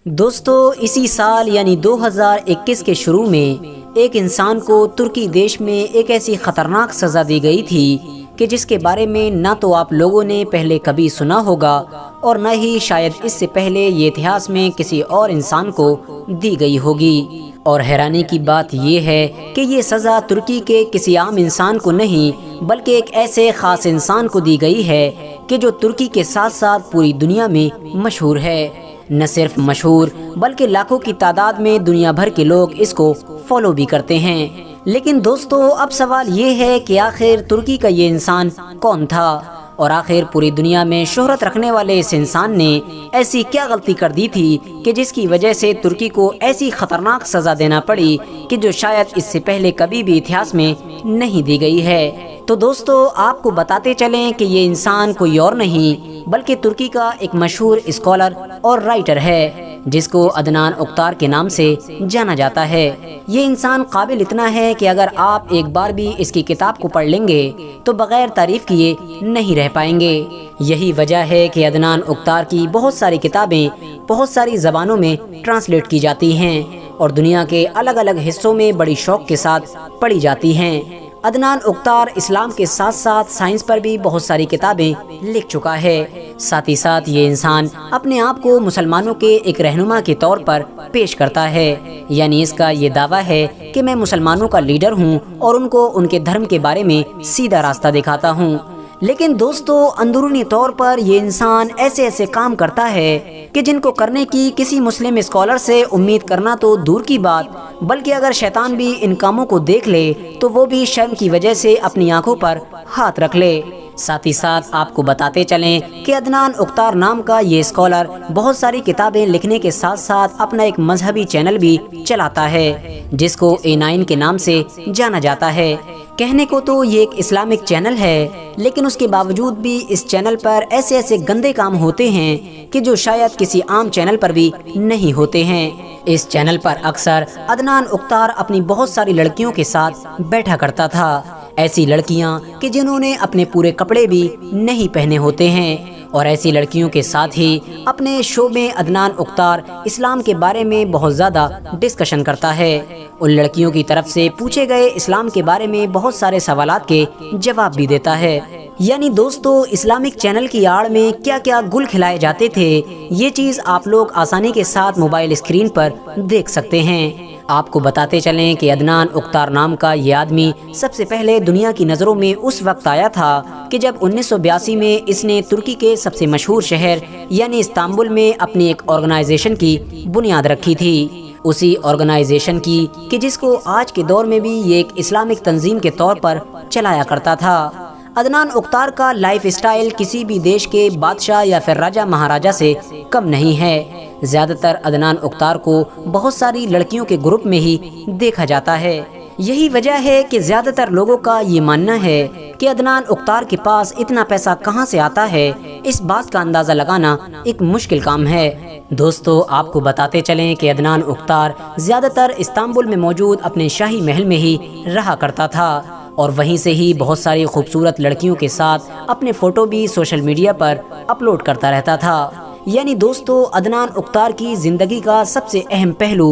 دوستو، اسی سال یعنی 2021 کے شروع میں ایک انسان کو ترکی دیش میں ایک ایسی خطرناک سزا دی گئی تھی کہ جس کے بارے میں نہ تو آپ لوگوں نے پہلے کبھی سنا ہوگا اور نہ ہی شاید اس سے پہلے یہ اتہاس میں کسی اور انسان کو دی گئی ہوگی۔ اور حیرانی کی بات یہ ہے کہ یہ سزا ترکی کے کسی عام انسان کو نہیں بلکہ ایک ایسے خاص انسان کو دی گئی ہے کہ جو ترکی کے ساتھ ساتھ پوری دنیا میں مشہور ہے۔ نہ صرف مشہور بلکہ لاکھوں کی تعداد میں دنیا بھر کے لوگ اس کو فالو بھی کرتے ہیں۔ لیکن دوستو، اب سوال یہ ہے کہ آخر ترکی کا یہ انسان کون تھا، اور آخر پوری دنیا میں شہرت رکھنے والے اس انسان نے ایسی کیا غلطی کر دی تھی کہ جس کی وجہ سے ترکی کو ایسی خطرناک سزا دینا پڑی کہ جو شاید اس سے پہلے کبھی بھی اتہاس میں نہیں دی گئی ہے۔ تو دوستو، آپ کو بتاتے چلیں کہ یہ انسان کوئی اور نہیں بلکہ ترکی کا ایک مشہور اسکالر اور رائٹر ہے جس کو عدنان اوکتار کے نام سے جانا جاتا ہے۔ یہ انسان قابل اتنا ہے کہ اگر آپ ایک بار بھی اس کی کتاب کو پڑھ لیں گے تو بغیر تعریف کیے نہیں رہ پائیں گے۔ یہی وجہ ہے کہ عدنان اوکتار کی بہت ساری کتابیں بہت ساری زبانوں میں ٹرانسلیٹ کی جاتی ہیں اور دنیا کے الگ الگ حصوں میں بڑی شوق کے ساتھ پڑھی جاتی ہیں۔ عدنان اوکتار اسلام کے ساتھ ساتھ سائنس پر بھی بہت ساری کتابیں لکھ چکا ہے۔ ساتھ ہی ساتھ یہ انسان اپنے آپ کو مسلمانوں کے ایک رہنما کے طور پر پیش کرتا ہے، یعنی اس کا یہ دعویٰ ہے کہ میں مسلمانوں کا لیڈر ہوں اور ان کو ان کے دھرم کے بارے میں سیدھا راستہ دکھاتا ہوں۔ لیکن دوستو، اندرونی طور پر یہ انسان ایسے کام کرتا ہے کہ جن کو کرنے کی کسی مسلم اسکالر سے امید کرنا تو دور کی بات، بلکہ اگر شیطان بھی ان کاموں کو دیکھ لے تو وہ بھی شرم کی وجہ سے اپنی آنکھوں پر ہاتھ رکھ لے۔ ساتھ ہی ساتھ آپ کو بتاتے چلیں کہ عدنان اوکتار نام کا یہ اسکالر بہت ساری کتابیں لکھنے کے ساتھ ساتھ اپنا ایک مذہبی چینل بھی چلاتا ہے جس کو A9 کے نام سے جانا جاتا ہے۔ کہنے کو تو یہ ایک اسلامک چینل ہے، لیکن اس کے باوجود بھی اس چینل پر ایسے گندے کام ہوتے ہیں کہ جو شاید کسی عام چینل پر بھی نہیں ہوتے ہیں۔ اس چینل پر اکثر عدنان اوکتار اپنی بہت ساری لڑکیوں کے ساتھ بیٹھا کرتا تھا، ایسی لڑکیاں کہ جنہوں نے اپنے پورے کپڑے بھی نہیں پہنے ہوتے ہیں، اور ایسی لڑکیوں کے ساتھ ہی اپنے شو میں عدنان اوکتار اسلام کے بارے میں بہت زیادہ ڈسکشن کرتا ہے۔ ان لڑکیوں کی طرف سے پوچھے گئے اسلام کے بارے میں بہت سارے سوالات کے جواب بھی دیتا ہے۔ یعنی دوستو، اسلامک چینل کی آڑ میں کیا کیا گل کھلائے جاتے تھے، یہ چیز آپ لوگ آسانی کے ساتھ موبائل اسکرین پر دیکھ سکتے ہیں۔ آپ کو بتاتے چلیں کہ عدنان اوکتار نام کا یہ آدمی سب سے پہلے دنیا کی نظروں میں اس وقت آیا تھا کہ جب 1982 میں اس نے ترکی کے سب سے مشہور شہر یعنی استنبول میں اپنی ایک آرگنائزیشن کی بنیاد رکھی تھی، اسی آرگنائزیشن کی کہ جس کو آج کے دور میں بھی یہ ایک اسلامک تنظیم کے طور پر چلایا کرتا تھا۔ عدنان اوکتار کا لائف اسٹائل کسی بھی دیش کے بادشاہ یا پھر راجہ مہاراجہ سے کم نہیں ہے۔ زیادہ تر عدنان اوکتار کو بہت ساری لڑکیوں کے گروپ میں ہی دیکھا جاتا ہے۔ یہی وجہ ہے کہ زیادہ تر لوگوں کا یہ ماننا ہے کہ عدنان اوکتار کے پاس اتنا پیسہ کہاں سے آتا ہے، اس بات کا اندازہ لگانا ایک مشکل کام ہے۔ دوستو، آپ کو بتاتے چلیں کہ عدنان اوکتار زیادہ تر استنبول میں موجود اپنے شاہی محل میں ہی رہا کرتا تھا اور وہیں سے ہی بہت ساری خوبصورت لڑکیوں کے ساتھ اپنے فوٹو بھی سوشل میڈیا پر اپلوڈ کرتا رہتا تھا۔ یعنی دوستو، عدنان اوکتار کی زندگی کا سب سے اہم پہلو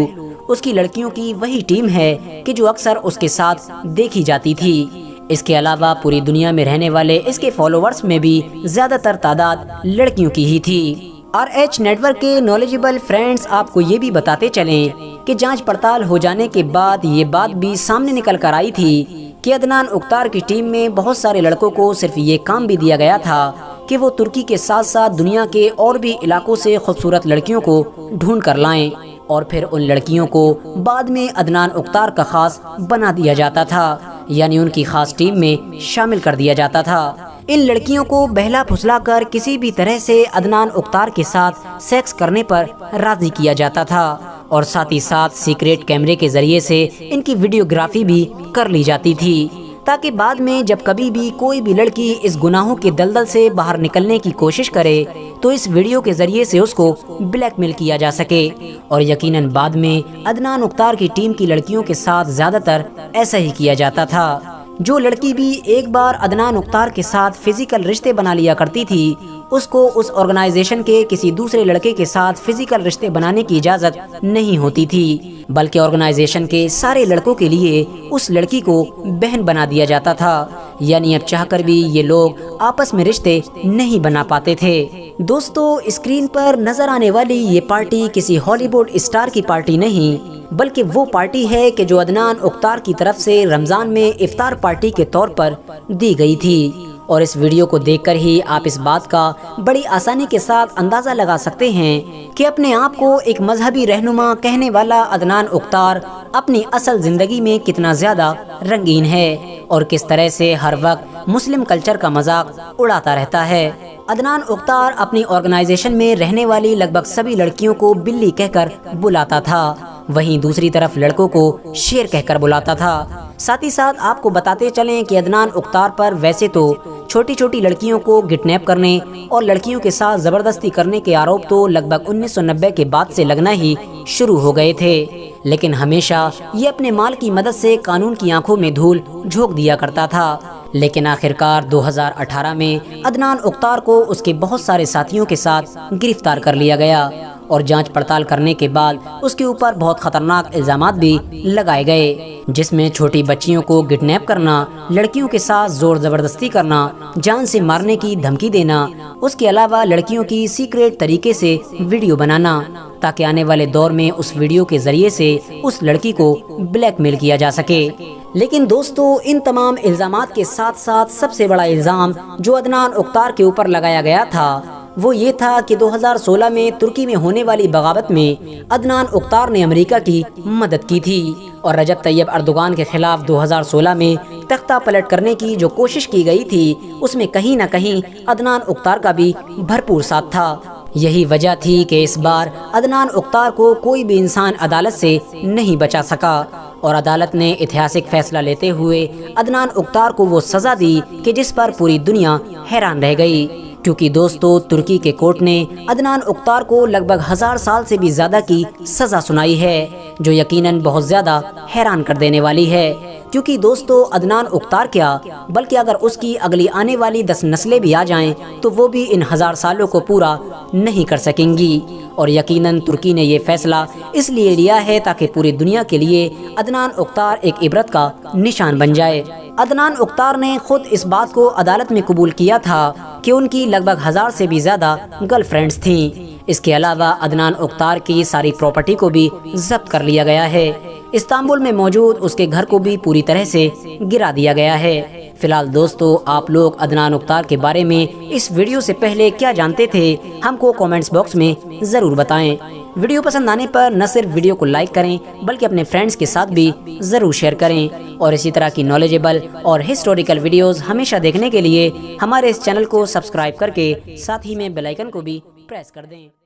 اس کی لڑکیوں کی وہی ٹیم ہے کہ جو اکثر اس کے ساتھ دیکھی جاتی تھی۔ اس کے علاوہ پوری دنیا میں رہنے والے اس کے فالوورز میں بھی زیادہ تر تعداد لڑکیوں کی ہی تھی۔ RH نیٹ ورک کے نالجبل فرینڈز آپ کو یہ بھی بتاتے چلیں کہ جانچ پڑتال ہو جانے کے بعد یہ بات بھی سامنے نکل کر آئی تھی کہ عدنان اوکتار کی ٹیم میں بہت سارے لڑکوں کو صرف یہ کام بھی دیا گیا تھا کہ وہ ترکی کے ساتھ ساتھ دنیا کے اور بھی علاقوں سے خوبصورت لڑکیوں کو ڈھونڈ کر لائیں اور پھر ان لڑکیوں کو بعد میں عدنان اوکتار کا خاص بنا دیا جاتا تھا، یعنی ان کی خاص ٹیم میں شامل کر دیا جاتا تھا۔ ان لڑکیوں کو بہلا پھسلا کر کسی بھی طرح سے عدنان اوکتار کے ساتھ سیکس کرنے پر راضی کیا جاتا تھا اور ساتھ ہی ساتھ سیکریٹ کیمرے کے ذریعے سے ان کی ویڈیوگرافی بھی کر لی جاتی تھی تاکہ بعد میں جب کبھی بھی کوئی بھی لڑکی اس گناہوں کے دلدل سے باہر نکلنے کی کوشش کرے تو اس ویڈیو کے ذریعے سے اس کو بلیک میل کیا جا سکے۔ اور یقیناً بعد میں عدنان اوکتار کی ٹیم کی لڑکیوں کے ساتھ زیادہ تر ایسا ہی کیا جاتا تھا۔ جو لڑکی بھی ایک بار عدنان اختار کے ساتھ فزیکل رشتے بنا لیا کرتی تھی، اس کو اس آرگنائزیشن کے کسی دوسرے لڑکے کے ساتھ فزیکل رشتے بنانے کی اجازت نہیں ہوتی تھی، بلکہ آرگنائزیشن کے سارے لڑکوں کے لیے اس لڑکی کو بہن بنا دیا جاتا تھا، یعنی اب چاہ کر بھی یہ لوگ آپس میں رشتے نہیں بنا پاتے تھے۔ دوستو، اسکرین پر نظر آنے والی یہ پارٹی کسی ہالی ووڈ اسٹار کی پارٹی نہیں، بلکہ وہ پارٹی ہے کہ جو عدنان اختار کی طرف سے رمضان میں افطار پارٹی کے طور پر دی گئی تھی، اور اس ویڈیو کو دیکھ کر ہی آپ اس بات کا بڑی آسانی کے ساتھ اندازہ لگا سکتے ہیں کہ اپنے آپ کو ایک مذہبی رہنما کہنے والا عدنان اختار اپنی اصل زندگی میں کتنا زیادہ رنگین ہے اور کس طرح سے ہر وقت مسلم کلچر کا مذاق اڑاتا رہتا ہے۔ عدنان اختار اپنی آرگنائزیشن میں رہنے والی لگ بھگ سبھی لڑکیوں کو بلی کہہ کر بلاتا تھا، وہیں دوسری طرف لڑکوں کو شیر کہہ کر بلاتا تھا۔ ساتھ ہی ساتھ آپ کو بتاتے چلیں کہ عدنان اختار پر ویسے تو چھوٹی چھوٹی لڑکیوں کو کڈنیپ کرنے اور لڑکیوں کے ساتھ زبردستی کرنے کے آروپ تو لگ بھگ 1990 کے بعد سے لگنا ہی شروع ہو گئے تھے، لیکن ہمیشہ یہ اپنے مال کی مدد سے قانون کی آنکھوں میں دھول جھونک دیا کرتا تھا۔ لیکن آخرکار 2018 میں عدنان اختار کو اس کے بہت سارے ساتھیوں کے ساتھ گرفتار کر لیا گیا، اور جانچ پڑتال کرنے کے بعد اس کے اوپر بہت خطرناک الزامات بھی لگائے گئے، جس میں چھوٹی بچیوں کو کڈنیپ کرنا، لڑکیوں کے ساتھ زور زبردستی کرنا، جان سے مارنے کی دھمکی دینا، اس کے علاوہ لڑکیوں کی سیکریٹ طریقے سے ویڈیو بنانا تاکہ آنے والے دور میں اس ویڈیو کے ذریعے سے اس لڑکی کو بلیک میل کیا جا سکے۔ لیکن دوستو، ان تمام الزامات کے ساتھ ساتھ سب سے بڑا الزام جو عدنان اختار کے اوپر لگایا گیا تھا وہ یہ تھا کہ 2016 میں ترکی میں ہونے والی بغاوت میں عدنان اختار نے امریکہ کی مدد کی تھی، اور رجب طیب اردوغان کے خلاف 2016 میں تختہ پلٹ کرنے کی جو کوشش کی گئی تھی اس میں کہیں نہ کہیں عدنان اختار کا بھی بھرپور ساتھ تھا۔ یہی وجہ تھی کہ اس بار عدنان اختار کو کوئی بھی انسان عدالت سے نہیں بچا سکا، اور عدالت نے ایتہاسک فیصلہ لیتے ہوئے عدنان اختار کو وہ سزا دی کہ جس پر پوری دنیا حیران رہ گئی، کیونکہ دوستو ترکی کے کورٹ نے عدنان اختار کو لگ بھگ 1000 سال سے بھی زیادہ کی سزا سنائی ہے، جو یقیناً بہت زیادہ حیران کر دینے والی ہے۔ کیونکہ دوستو عدنان اختار کیا، بلکہ اگر اس کی اگلی آنے والی 10 نسلیں بھی آ جائیں تو وہ بھی ان 1000 سالوں کو پورا نہیں کر سکیں گی، اور یقیناً ترکی نے یہ فیصلہ اس لیے لیا ہے تاکہ پوری دنیا کے لیے عدنان اختار ایک عبرت کا نشان بن جائے۔ عدنان اختار نے خود اس بات کو عدالت میں قبول کیا تھا کہ ان کی لگ بھگ 1000 سے بھی زیادہ گرل فرینڈز تھیں۔ اس کے علاوہ عدنان اختار کی ساری پراپرٹی کو بھی ضبط کر لیا گیا ہے۔ استنبول میں موجود اس کے گھر کو بھی پوری طرح سے گرا دیا گیا ہے۔ فی الحال دوستو، آپ لوگ عدنان اختار کے بارے میں اس ویڈیو سے پہلے کیا جانتے تھے ہم کو کامنٹس باکس میں ضرور بتائیں۔ ویڈیو پسند آنے پر نہ صرف ویڈیو کو لائک کریں بلکہ اپنے فرینڈز کے ساتھ بھی ضرور شیئر کریں، اور اسی طرح کی نالجیبل اور ہسٹوریکل ویڈیوز ہمیشہ دیکھنے کے لیے ہمارے اس چینل کو سبسکرائب کر کے ساتھ ہی میں بیل آئیکن کو بھی پریس کر دیں۔